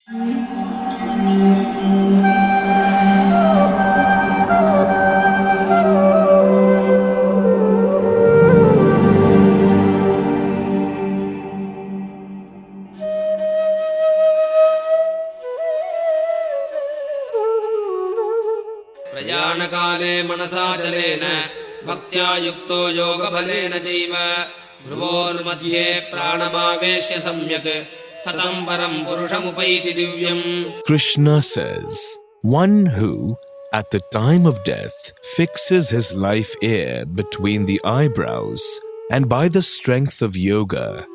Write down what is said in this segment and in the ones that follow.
प्रयाणकाले मनसाचलेन भक्त्या युक्तो योगबलेन चैव भ्रुवोर्मध्ये प्राणमावेश्य सम्यक् सतं परं पुरुषमुपैति दिव्यम्. Krishna says, one who, at the time of death, fixes his life air between the eyebrows and by the strength of yoga,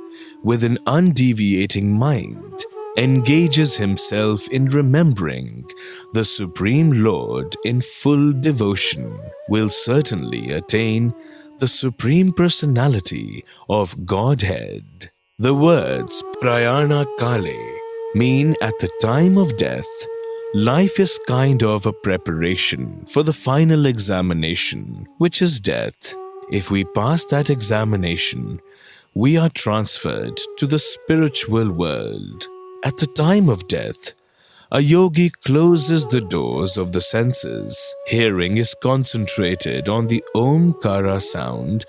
with an undeviating mind, engages himself in remembering the Supreme Lord in full devotion, will certainly attain the Supreme Personality of Godhead. The words Prayana Kale mean at the time of death, life is kind of a preparation for the final examination, which is death. If we pass that examination, we are transferred to the spiritual world. At the time of death, a yogi closes the doors of the senses. Hearing is concentrated on the Omkara sound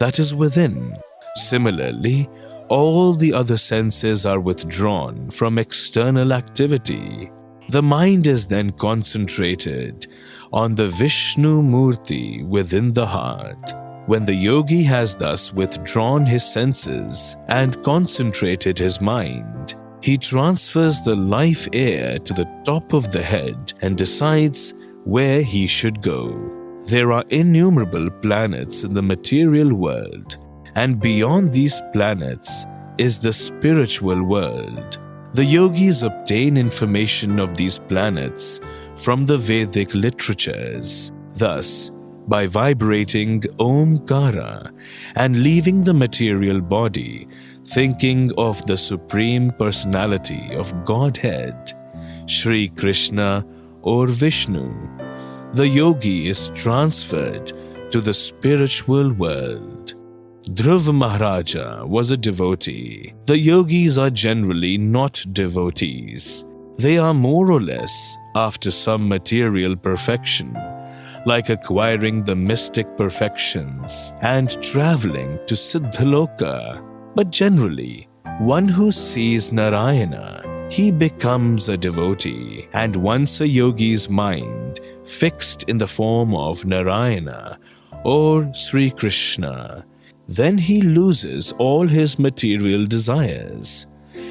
that is within. Similarly, all the other senses are withdrawn from external activity. The mind is then concentrated on the Vishnu Murti within the heart. When the yogi has thus withdrawn his senses and concentrated his mind, he transfers the life air to the top of the head and decides where he should go. There are innumerable planets in the material world, and beyond these planets is the spiritual world. The yogis obtain information of these planets from the Vedic literatures. Thus, by vibrating Omkara and leaving the material body, thinking of the Supreme Personality of Godhead, Shri Krishna or Vishnu, the yogi is transferred to the spiritual world. Dhruva Maharaja was a devotee. The yogis are generally not devotees. They are more or less after some material perfection, like acquiring the mystic perfections and traveling to Siddhaloka. But generally, one who sees Narayana, he becomes a devotee, and once a yogi's mind fixed in the form of Narayana or Sri Krishna, then he loses all his material desires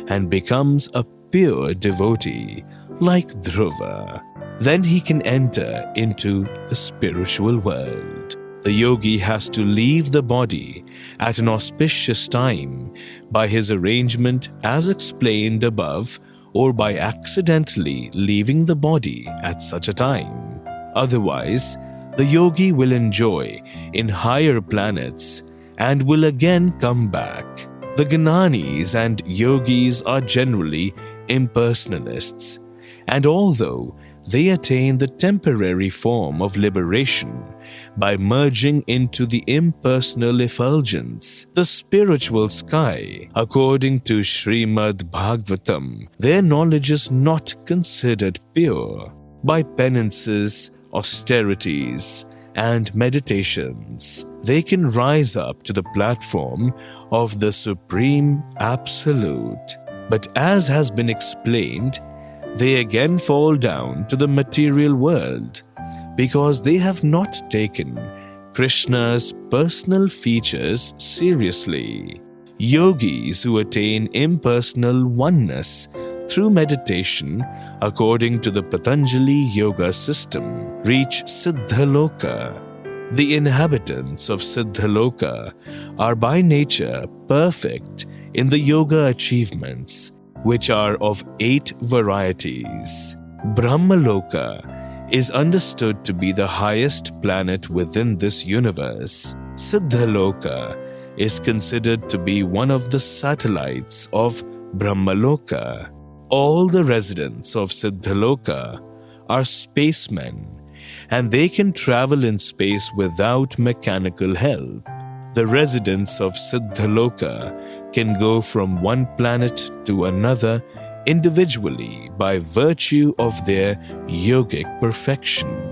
and becomes a pure devotee like Dhruva. Then he can enter into the spiritual world. The yogi has to leave the body at an auspicious time by his arrangement as explained above, or by accidentally leaving the body at such a time. Otherwise, the yogi will enjoy in higher planets and will again come back. The Gnanis and yogis are generally impersonalists, and although they attain the temporary form of liberation by merging into the impersonal effulgence, the spiritual sky, according to Srimad Bhagavatam, their knowledge is not considered pure. By penances, austerities, and meditations, they can rise up to the platform of the Supreme Absolute. But as has been explained, they again fall down to the material world because they have not taken Krishna's personal features seriously. Yogis who attain impersonal oneness through meditation, according to the Patanjali Yoga system, reach Siddhaloka. The inhabitants of Siddhaloka are by nature perfect in the yoga achievements, which are of 8 varieties. Brahmaloka is understood to be the highest planet within this universe. Siddhaloka is considered to be one of the satellites of Brahmaloka. All the residents of Siddhaloka are spacemen, and they can travel in space without mechanical help. The residents of Siddhaloka can go from one planet to another individually by virtue of their yogic perfection.